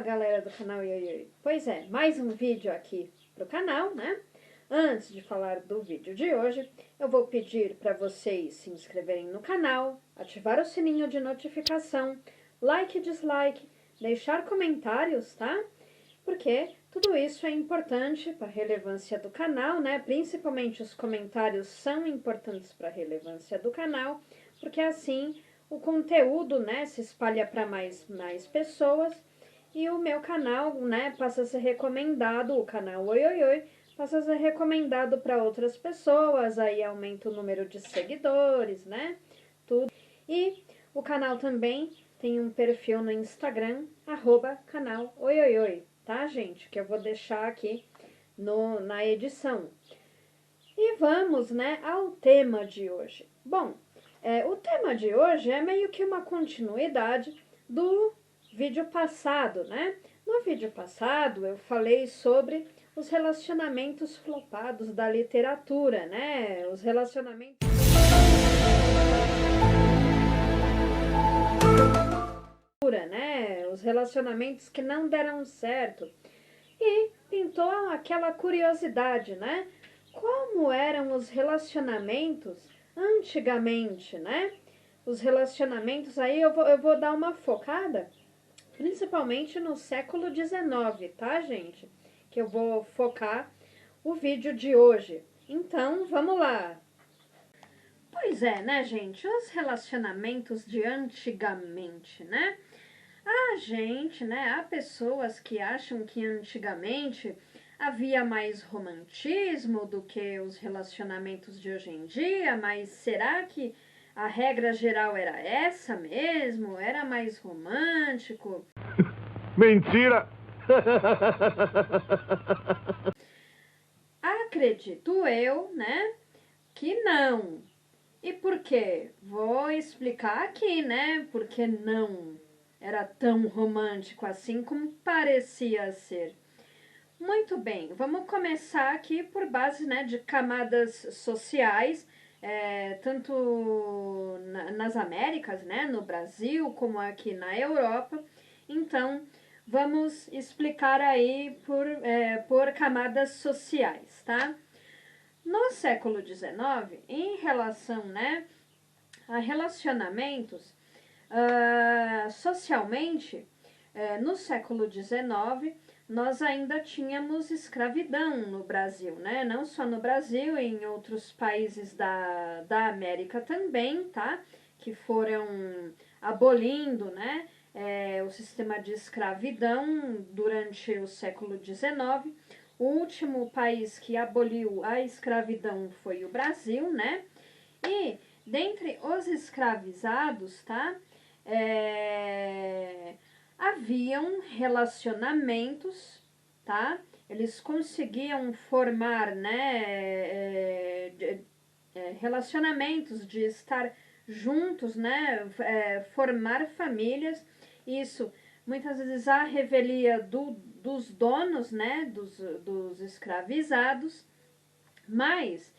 galera do canal Ioioi. Pois é, mais um vídeo aqui pro canal, né? Antes de falar do vídeo de hoje, eu vou pedir para vocês se inscreverem no canal, ativar o sininho de notificação, like e dislike, deixar comentários, tá? Porque tudo isso é importante para a relevância do canal, né? Principalmente os comentários são importantes para a relevância do canal, porque assim o conteúdo, né, se espalha para mais pessoas e o meu canal, né, passa a ser recomendado, o canal Ioioi passa a ser recomendado para outras pessoas, aí aumenta o número de seguidores, né, tudo. E o canal também tem um perfil no Instagram, @canal Ioioi, tá, gente? Que eu vou deixar aqui na edição. E vamos, né, ao tema de hoje. Bom, o tema de hoje é meio que uma continuidade do vídeo passado, né? No vídeo passado eu falei sobre os relacionamentos flopados da literatura, né? Os relacionamentos... né? Os relacionamentos que não deram certo. E pintou aquela curiosidade, né? Como eram os relacionamentos antigamente, né? Os relacionamentos, aí eu vou dar uma focada, principalmente no século XIX, tá, gente? Que eu vou focar o vídeo de hoje. Então, vamos lá. Pois é, né, gente? Os relacionamentos de antigamente, né? Há pessoas que acham que antigamente havia mais romantismo do que os relacionamentos de hoje em dia, mas será que a regra geral era essa mesmo? Era mais romântico? Mentira! Acredito eu, né, que não. E por quê? Vou explicar aqui, né, por que não era tão romântico assim como parecia ser. Muito bem, vamos começar aqui por base, né, de camadas sociais, tanto nas Américas, né, no Brasil, como aqui na Europa. Então, vamos explicar aí por camadas sociais, tá? No século XIX, em relação, né, a relacionamentos, socialmente, no século XIX, nós ainda tínhamos escravidão no Brasil, né? Não só no Brasil, em outros países da América também, tá? Que foram abolindo, né, o sistema de escravidão durante o século XIX. O último país que aboliu a escravidão foi o Brasil, né? E dentre os escravizados, tá? Haviam relacionamentos, tá? Eles conseguiam formar, né, relacionamentos de estar juntos, né, formar famílias. Isso muitas vezes à revelia dos donos, né, dos escravizados, mas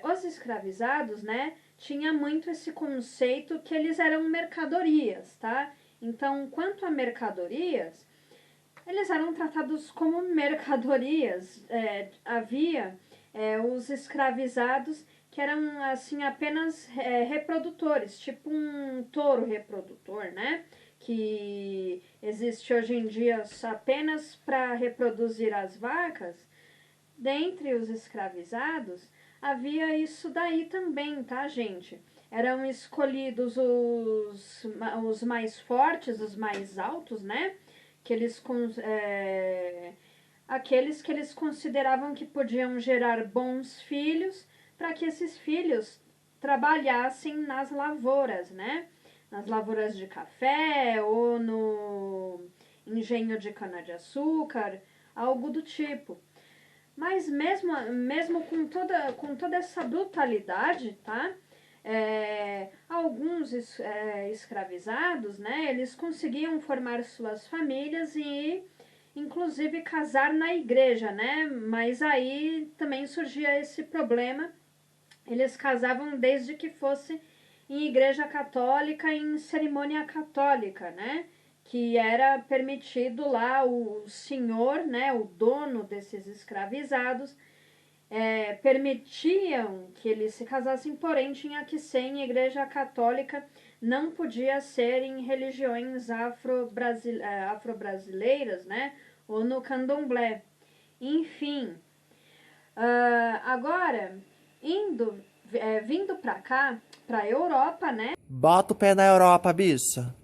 os escravizados, né, tinha muito esse conceito que eles eram mercadorias, tá? Então, quanto a mercadorias, eles eram tratados como mercadorias. Havia os escravizados que eram, assim, apenas reprodutores, tipo um touro reprodutor, né? Que existe hoje em dia apenas para reproduzir as vacas. Dentre os escravizados, havia isso daí também, tá, gente? Eram escolhidos os mais fortes, os mais altos, né? Aqueles que eles consideravam que podiam gerar bons filhos, para que esses filhos trabalhassem nas lavouras, né? Nas lavouras de café ou no engenho de cana-de-açúcar, algo do tipo. Mas mesmo com toda essa brutalidade, tá? Alguns escravizados, né? Eles conseguiam formar suas famílias e, inclusive, casar na igreja, né? Mas aí também surgia esse problema. Eles casavam desde que fosse em igreja católica, em cerimônia católica, né? que era permitido lá o senhor, né, o dono desses escravizados, permitiam que eles se casassem, porém tinha que ser em igreja católica, não podia ser em religiões afro-brasileiras, né, ou no candomblé. Enfim, agora, vindo pra cá, pra Europa, né, Bota o pé na Europa, bicha.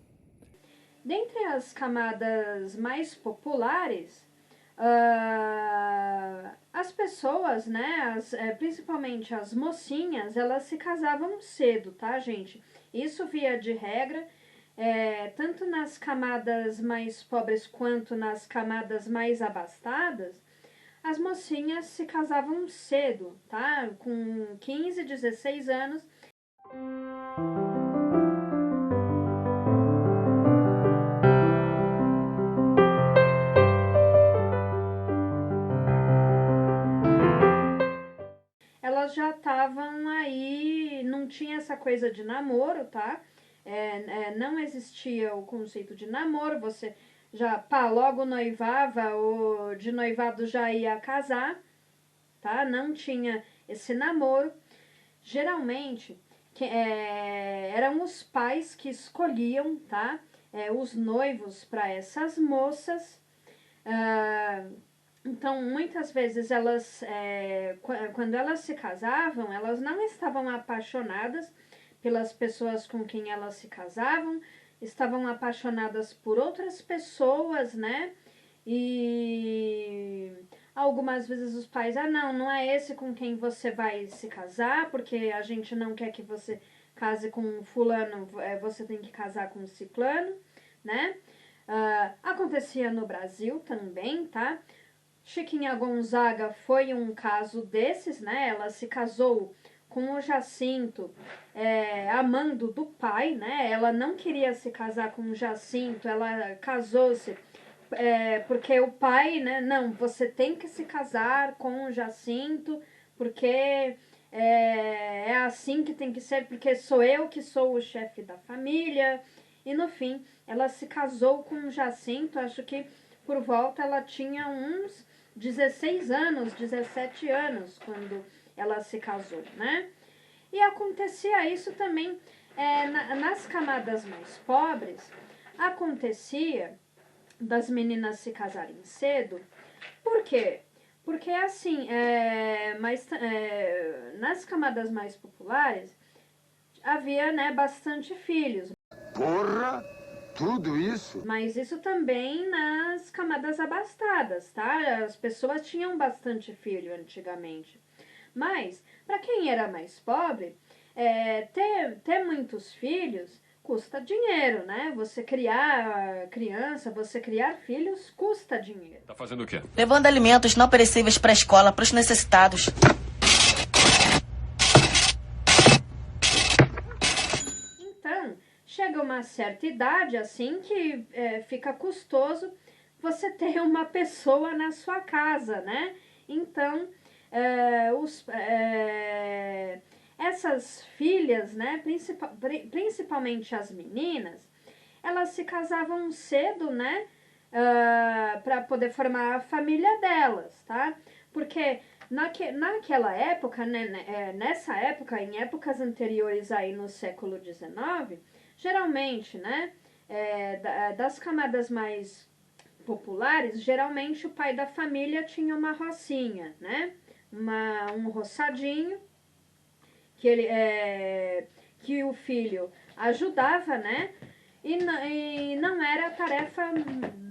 dentre as camadas mais populares, as pessoas, né, principalmente as mocinhas, elas se casavam cedo, tá, gente? Isso via de regra, tanto nas camadas mais pobres quanto nas camadas mais abastadas, as mocinhas se casavam cedo, tá? Com 15, 16 anos. Elas já estavam aí, não tinha essa coisa de namoro, tá? Não existia o conceito de namoro, você já logo noivava ou de noivado já ia casar, tá? Não tinha esse namoro. Geralmente eram os pais que escolhiam, tá? Os noivos para essas moças. Então, muitas vezes elas, quando elas se casavam, elas não estavam apaixonadas pelas pessoas com quem elas se casavam, estavam apaixonadas por outras pessoas, né? E algumas vezes os pais, não é esse com quem você vai se casar, porque a gente não quer que você case com fulano, você tem que casar com ciclano, né? Acontecia no Brasil também, tá? Chiquinha Gonzaga foi um caso desses, né? Ela se casou com o Jacinto, amando do pai, né? Ela não queria se casar com o Jacinto, ela casou-se porque o pai, né? Não, você tem que se casar com o Jacinto, porque é assim que tem que ser, porque sou eu que sou o chefe da família. E no fim, ela se casou com o Jacinto, acho que por volta ela tinha uns 16 anos, 17 anos, quando ela se casou, né? E acontecia isso também nas camadas mais pobres, acontecia das meninas se casarem cedo. Por quê? Porque assim, nas camadas mais populares, havia, né, bastante filhos. Porra! Tudo isso? Mas isso também nas camadas abastadas, tá? As pessoas tinham bastante filho antigamente. Mas, para quem era mais pobre, ter muitos filhos custa dinheiro, né? Você criar criança, você criar filhos custa dinheiro. Tá fazendo o quê? Levando alimentos não perecíveis para a escola, para os necessitados. Então, chega uma certa idade, assim, que fica custoso você ter uma pessoa na sua casa, né? Então, essas filhas, né, principalmente as meninas, elas se casavam cedo, né, para poder formar a família delas, tá? Porque naquela época, né, nessa época, em épocas anteriores aí no século XIX, geralmente, né, das camadas mais populares, geralmente o pai da família tinha uma rocinha, né, um roçadinho, que o filho ajudava, né, e não era tarefa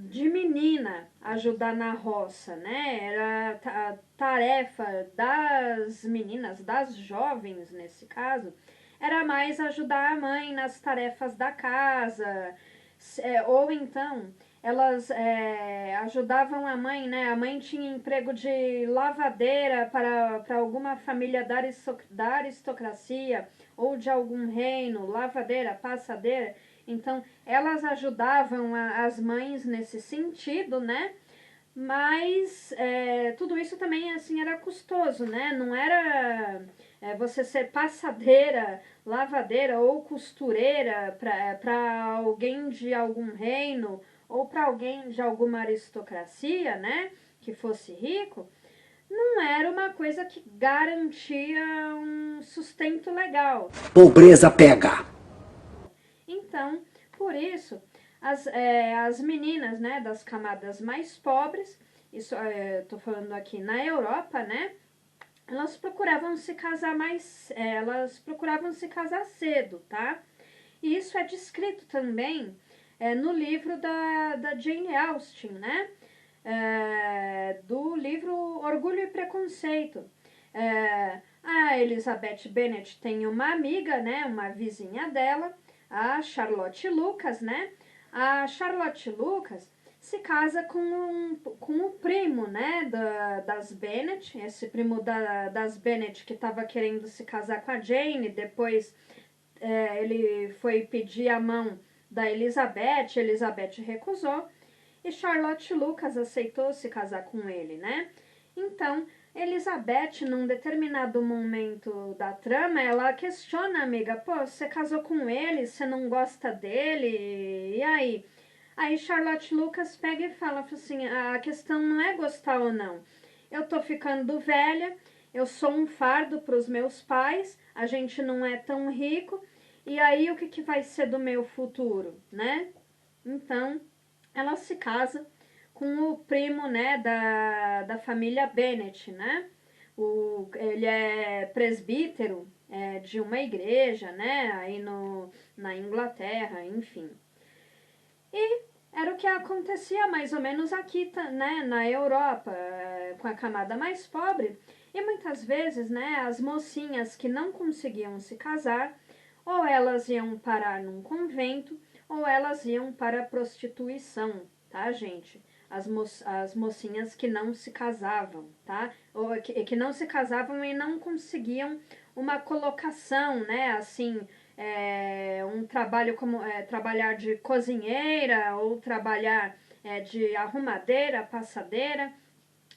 de menina ajudar na roça, né, era a tarefa das meninas, das jovens nesse caso, era mais ajudar a mãe nas tarefas da casa, ou então elas ajudavam a mãe, né? A mãe tinha emprego de lavadeira para alguma família da aristocracia ou de algum reino, lavadeira, passadeira. Então, elas ajudavam as mães nesse sentido, né? Mas tudo isso também, assim, era custoso, né? Não era você ser passadeira, lavadeira ou costureira para alguém de algum reino ou para alguém de alguma aristocracia, né, que fosse rico, não era uma coisa que garantia um sustento legal. Pobreza pega. Então, por isso, as meninas, né, das camadas mais pobres, isso estou falando aqui na Europa, né, elas procuravam se casar elas procuravam se casar cedo, tá? E isso é descrito também no livro da Jane Austen, né? Do livro Orgulho e Preconceito. A Elizabeth Bennet tem uma amiga, né? Uma vizinha dela, a Charlotte Lucas, né? A Charlotte Lucas se casa com o primo, né, das Bennet, esse primo das Bennet que estava querendo se casar com a Jane, depois ele foi pedir a mão da Elizabeth recusou, e Charlotte Lucas aceitou se casar com ele, né? Então, Elizabeth, num determinado momento da trama, ela questiona a amiga, pô, você casou com ele, você não gosta dele, e aí? Aí Charlotte Lucas pega e fala assim, a questão não é gostar ou não. Eu tô ficando velha, eu sou um fardo para os meus pais, a gente não é tão rico, e aí o que vai ser do meu futuro, né? Então, ela se casa com o primo, né, da família Bennet, né? Ele é presbítero de uma igreja, né, aí na Inglaterra, enfim. E era o que acontecia mais ou menos aqui, né, na Europa, com a camada mais pobre. E muitas vezes, né, as mocinhas que não conseguiam se casar, ou elas iam parar num convento, ou elas iam para a prostituição, tá, gente? As mocinhas que não se casavam, tá? Ou que não se casavam e não conseguiam uma colocação, né, assim, um trabalho como trabalhar de cozinheira ou trabalhar de arrumadeira, passadeira.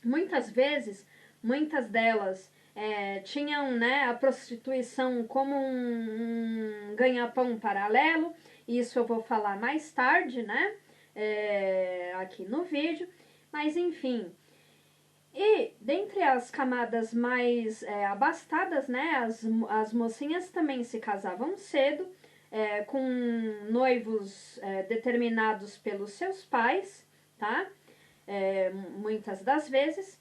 Muitas vezes, muitas delas tinham, né, a prostituição como um ganha-pão paralelo. Isso eu vou falar mais tarde, né, aqui no vídeo. Mas enfim, e dentre as camadas mais abastadas, né, as mocinhas também se casavam cedo, com noivos determinados pelos seus pais, tá? Muitas das vezes.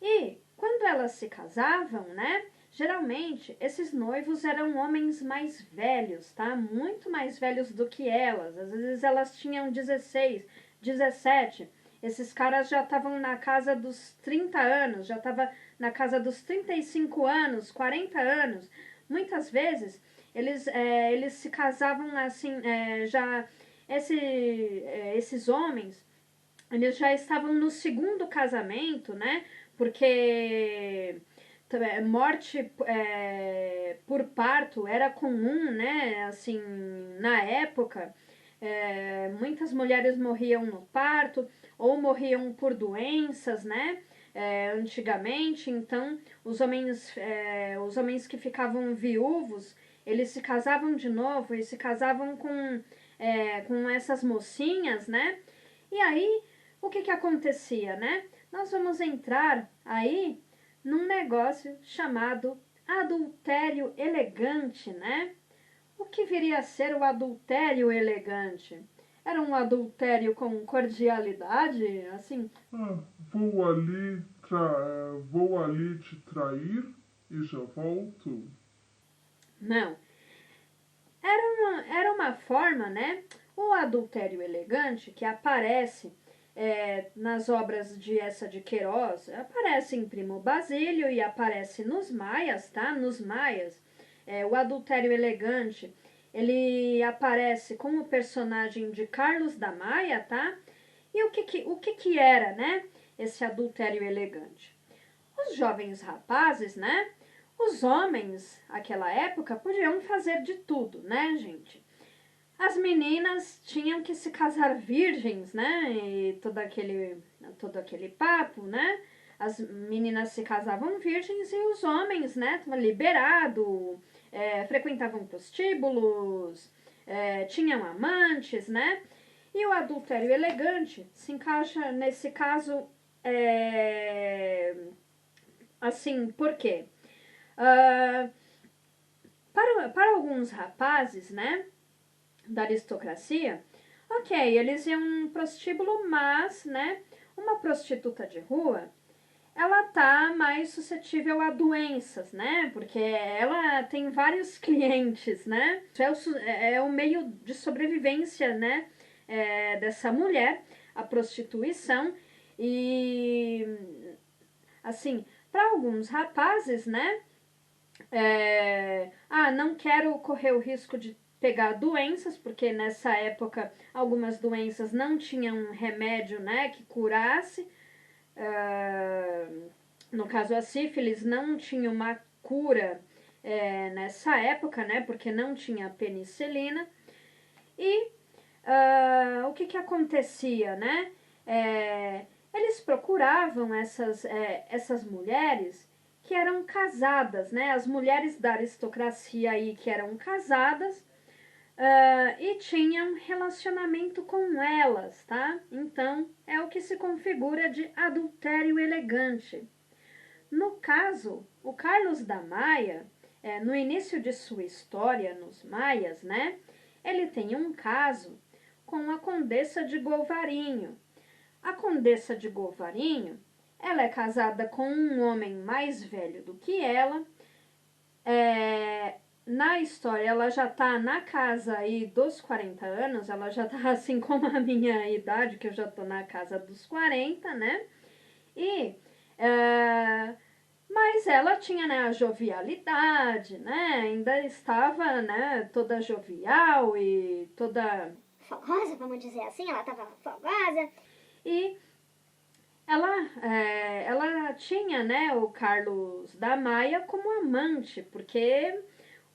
E quando elas se casavam, né, geralmente esses noivos eram homens mais velhos, tá? Muito mais velhos do que elas. Às vezes elas tinham 16, 17. Esses caras já estavam na casa dos 30 anos, já estavam na casa dos 35 anos, 40 anos. Muitas vezes eles se casavam assim, esses homens, eles já estavam no segundo casamento, né? Porque morte por parto era comum, né? Assim, na época, muitas mulheres morriam no parto ou morriam por doenças, né? Antigamente, então os homens que ficavam viúvos, eles se casavam de novo e se casavam com essas mocinhas, né? E aí, o que acontecia, né? Nós vamos entrar aí num negócio chamado adultério elegante, né? O que viria a ser o adultério elegante? Era um adultério com cordialidade, assim? Vou ali te trair e já volto. Não. Era uma forma, né? O adultério elegante que aparece nas obras de Eça de Queiroz, aparece em Primo Basílio e aparece nos Maias, tá? Nos Maias, o adultério elegante, ele aparece com o personagem de Carlos da Maia, tá? E o que era, né? Esse adultério elegante? Os jovens rapazes, né? Os homens, naquela época, podiam fazer de tudo, né, gente? As meninas tinham que se casar virgens, né? E todo aquele papo, né? as meninas se casavam virgens e os homens, né, estavam liberados, frequentavam prostíbulos, tinham amantes, né? E o adultério elegante se encaixa nesse caso, assim, por quê? Para alguns rapazes, né, da aristocracia, ok, eles iam num prostíbulo, mas, né, uma prostituta de rua, ela tá mais suscetível a doenças, né, porque ela tem vários clientes, né, é o meio de sobrevivência, né, dessa mulher, a prostituição, e, assim, para alguns rapazes, né, não quero correr o risco de pegar doenças, porque nessa época algumas doenças não tinham remédio, né, que curasse. No caso, a sífilis não tinha uma cura nessa época, né, porque não tinha penicilina. E o que acontecia, né? Eles procuravam essas mulheres que eram casadas, né? As mulheres da aristocracia aí que eram casadas e tinham relacionamento com elas, tá? Então, é o que se configura de adultério elegante. No caso, o Carlos da Maia, no início de sua história nos Maias, né? Ele tem um caso com a Condessa de Golvarinho. A Condessa de Golvarinho, ela é casada com um homem mais velho do que ela. Na história, ela já tá na casa aí dos 40 anos, ela já tá assim como a minha idade, que eu já tô na casa dos 40, né? E, mas ela tinha, né, a jovialidade, né? Ainda estava, né, toda jovial e toda fogosa, vamos dizer assim, ela estava fogosa. E ela tinha, né, o Carlos da Maia como amante, porque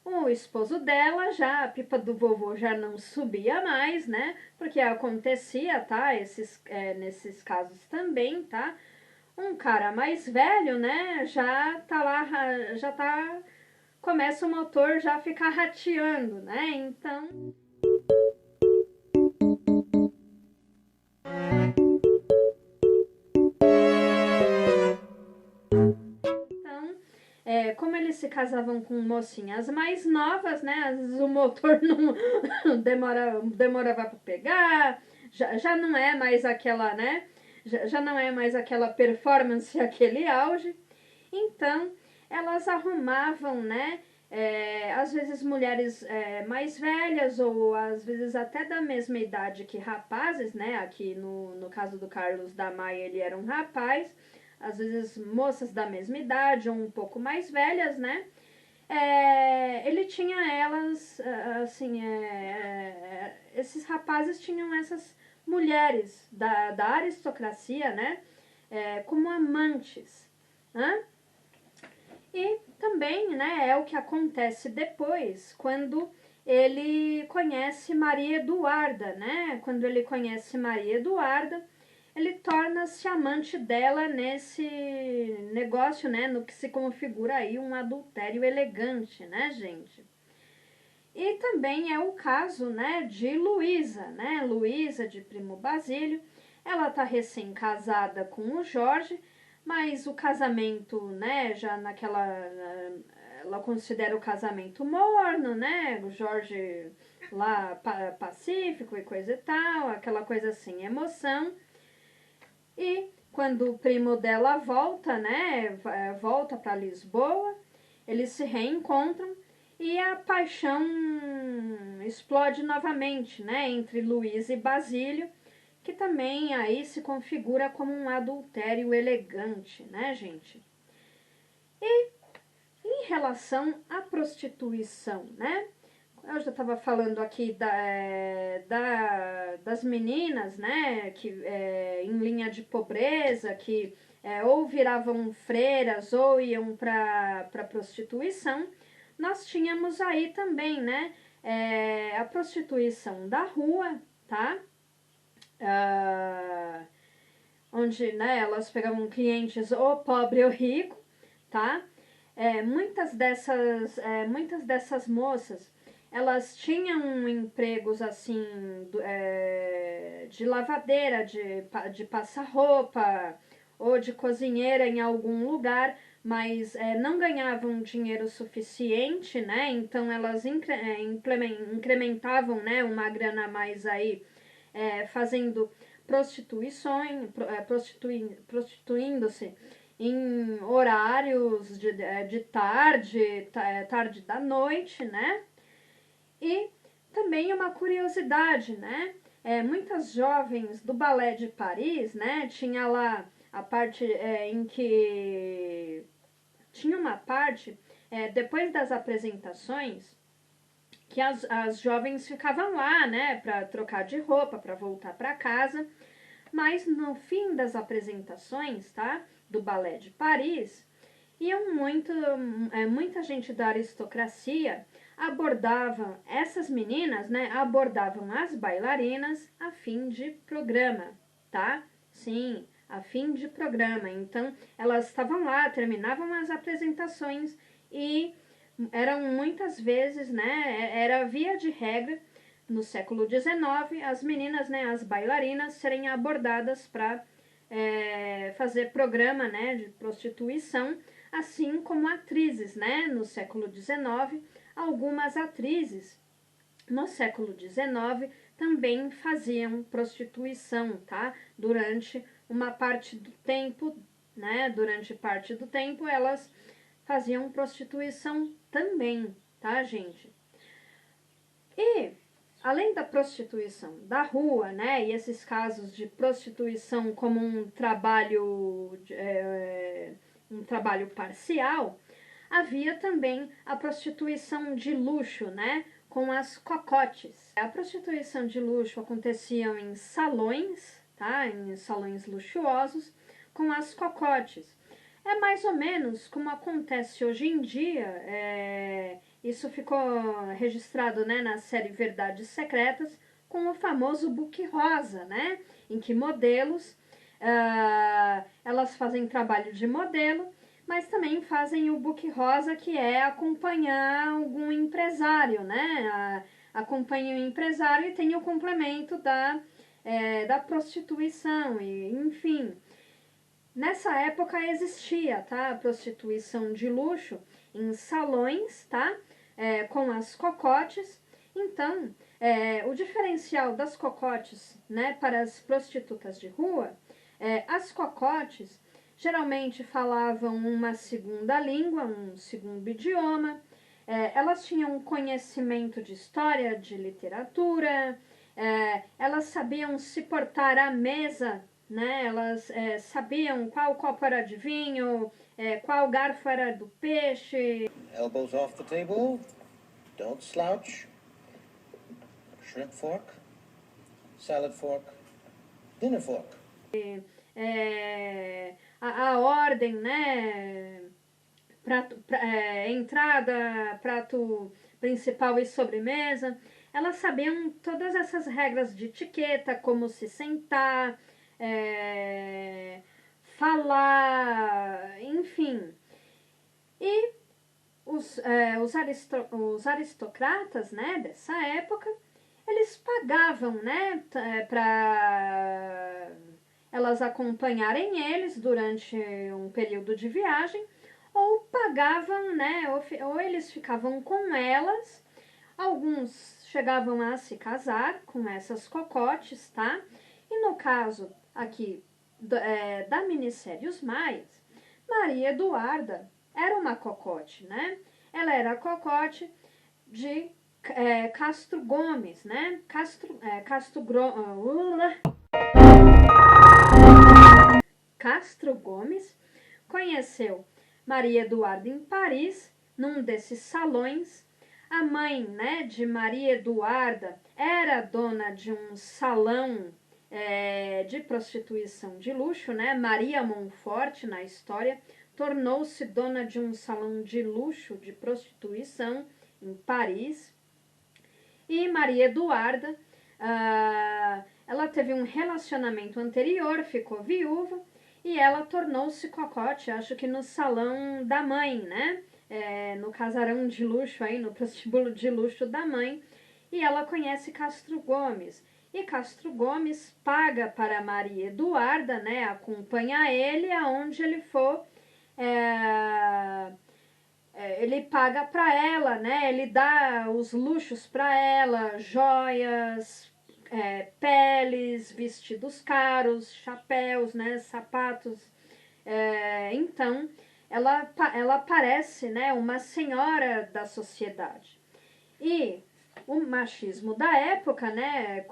o esposo dela já, a pipa do vovô já não subia mais, né, porque acontecia, tá, nesses casos também, tá, um cara mais velho, né, já tá lá, começa o motor já a ficar rateando, né, então... Como eles se casavam com mocinhas mais novas, né? Às vezes o motor não demorava para pegar, já não é mais aquela, né? Já não é mais aquela performance, aquele auge. Então, elas arrumavam, né? Às vezes mulheres mais velhas ou às vezes até da mesma idade que rapazes, né? Aqui no caso do Carlos da Maia, ele era um rapaz. Às vezes moças da mesma idade ou um pouco mais velhas, né? Ele tinha elas, assim, esses rapazes tinham essas mulheres da aristocracia, né? Como amantes, né? E também, né, é o que acontece depois, quando ele conhece Maria Eduarda, né? Quando ele conhece Maria Eduarda, ele torna-se amante dela nesse negócio, né, no que se configura aí um adultério elegante, né, gente? E também é o caso, né, de Luísa, né, Luísa de Primo Basílio. Ela tá recém-casada com o Jorge, mas o casamento, né, já naquela... Ela considera o casamento morno, né, o Jorge lá pacífico e coisa e tal, aquela coisa assim, emoção. E quando o primo dela volta, né, volta para Lisboa, eles se reencontram e a paixão explode novamente, né, entre Luísa e Basílio, que também aí se configura como um adultério elegante, né, gente? E em relação à prostituição, né, eu já estava falando aqui das meninas, né, que em linha de pobreza, que ou viravam freiras ou iam para prostituição. Nós tínhamos aí também, né, a prostituição da rua, tá? onde, né, elas pegavam clientes ou pobre ou rico, tá? Muitas dessas moças, elas tinham empregos assim de lavadeira, de passar roupa ou de cozinheira em algum lugar, mas não ganhavam dinheiro suficiente, né? Então elas incrementavam, né, uma grana a mais aí, fazendo prostituindo-se em horários de tarde da noite, né? E também uma curiosidade, né? Muitas jovens do Balé de Paris, né? Tinha lá a parte em que... Tinha uma parte, depois das apresentações, que as jovens ficavam lá, né? Para trocar de roupa, para voltar para casa. Mas no fim das apresentações, tá? Do Balé de Paris, muita gente da aristocracia abordava essas meninas, né? Abordavam as bailarinas a fim de programa, tá? Sim, a fim de programa. Então, elas estavam lá, terminavam as apresentações e eram muitas vezes, né? Era via de regra, no século XIX, as meninas, né, as bailarinas, serem abordadas para fazer programa, né, de prostituição, assim como atrizes, né, no século XIX. Algumas atrizes, no século XIX, também faziam prostituição, tá? Durante uma parte do tempo, né, durante parte do tempo, elas faziam prostituição também, tá, gente? E além da prostituição da rua, né, e esses casos de prostituição como um trabalho parcial, havia também a prostituição de luxo, né, com as cocotes. A prostituição de luxo acontecia em salões, tá, em salões luxuosos, com as cocotes. É mais ou menos como acontece hoje em dia. Isso ficou registrado, né, na série Verdades Secretas, com o famoso book rosa, né, em que modelos, elas fazem trabalho de modelo, mas também fazem o book rosa, que é acompanhar algum empresário, né, acompanha o empresário e tem o complemento da prostituição, e, enfim. Nessa época existia, tá, a prostituição de luxo em salões, tá, com as cocotes. Então, o diferencial das cocotes, né, para as prostitutas de rua, as cocotes geralmente falavam uma segunda língua, um segundo idioma, elas tinham conhecimento de história, de literatura, elas sabiam se portar à mesa, né? Elas sabiam qual copo era de vinho, qual garfo era do peixe. Elbows off the table, don't slouch. Shrimp fork, salad fork, dinner fork. A ordem, né? Entrada, prato principal e sobremesa. Elas sabiam todas essas regras de etiqueta, como se sentar, falar, enfim. E os aristocratas, né, dessa época, eles pagavam, né, para elas acompanharem eles durante um período de viagem, ou pagavam, né, ou eles ficavam com elas. Alguns chegavam a se casar com essas cocotes, tá? E no caso aqui da minissérie Os Maias, Maria Eduarda era uma cocote, né? Ela era a cocote de Castro Gomes, né? Castro Gomes conheceu Maria Eduarda em Paris, num desses salões. A mãe, né, de Maria Eduarda era dona de um salão de prostituição de luxo, né? Maria Monforte, na história, tornou-se dona de um salão de luxo de prostituição em Paris. E Maria Eduarda ela teve um relacionamento anterior, ficou viúva, e ela tornou-se cocote, acho que no salão da mãe, né? No casarão de luxo, aí, no prostíbulo de luxo da mãe, e ela conhece Castro Gomes. E Castro Gomes paga para Maria Eduarda, né? Acompanha ele aonde ele for. Ele paga para ela, né? Ele dá os luxos para ela, joias, peles, vestidos caros, chapéus, né? Sapatos. Então, ela parece, né? Uma senhora da sociedade. E o machismo da época, né?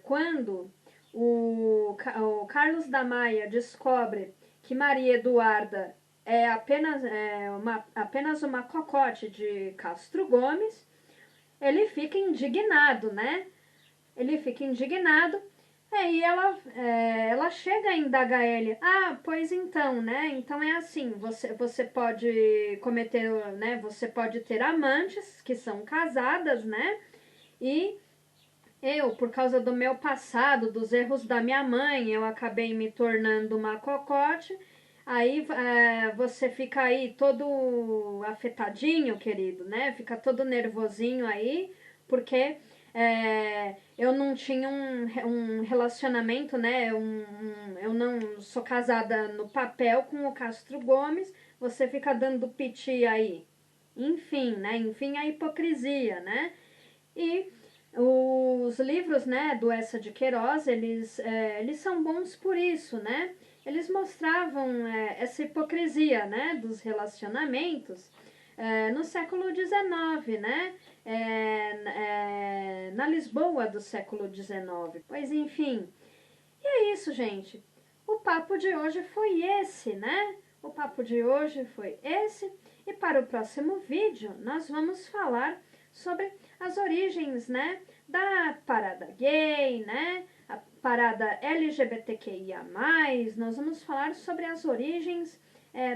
Quando o Carlos da Maia descobre que Maria Eduarda é apenas uma cocote de Castro Gomes, ele fica indignado, né? Ele fica indignado, aí ela chega a indagar ele. Ah, pois então, né? Então é assim, você pode cometer, né? Você pode ter amantes que são casadas, né? E eu, por causa do meu passado, dos erros da minha mãe, eu acabei me tornando uma cocote. Aí você fica aí todo afetadinho, querido, né? Fica todo nervosinho aí, porque eu não tinha um relacionamento, né? Eu não sou casada no papel com o Castro Gomes, você fica dando piti aí. Enfim, né? Enfim, a hipocrisia, né? E os livros, né, do Eça de Queiroz, eles são bons por isso, né? Eles mostravam essa hipocrisia, né, dos relacionamentos no século XIX, né? Na Lisboa do século XIX. Pois enfim, e é isso, gente. O papo de hoje foi esse, né? O papo de hoje foi esse. E para o próximo vídeo, nós vamos falar sobre as origens, né, da parada gay, né? A parada LGBTQIA+, nós vamos falar sobre as origens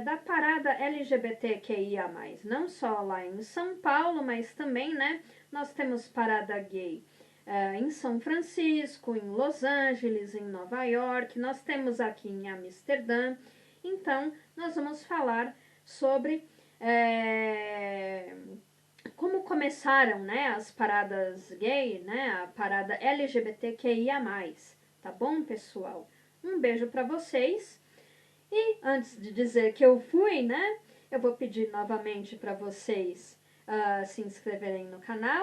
da parada LGBTQIA+, não só lá em São Paulo, mas também, né, nós temos parada gay em São Francisco, em Los Angeles, em Nova York, nós temos aqui em Amsterdã. Então, nós vamos falar sobre como começaram, né, as paradas gay, né, a parada LGBTQIA+, tá bom, pessoal? Um beijo para vocês. E antes de dizer que eu fui, né, eu vou pedir novamente para vocês se inscreverem no canal,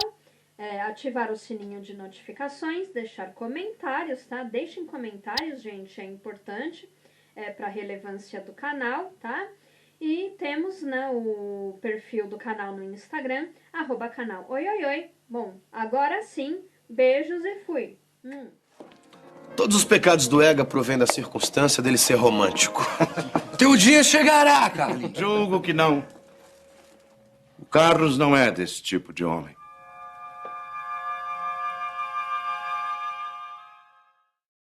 ativar o sininho de notificações, deixar comentários, tá? Deixem comentários, gente, é importante para a relevância do canal, tá? E temos, né, o perfil do canal no Instagram, @canal oioioi. Bom, agora sim, beijos e fui. Todos os pecados do Ega provêm da circunstância dele ser romântico. Teu dia chegará, Carlinhos. Julgo que não. O Carlos não é desse tipo de homem.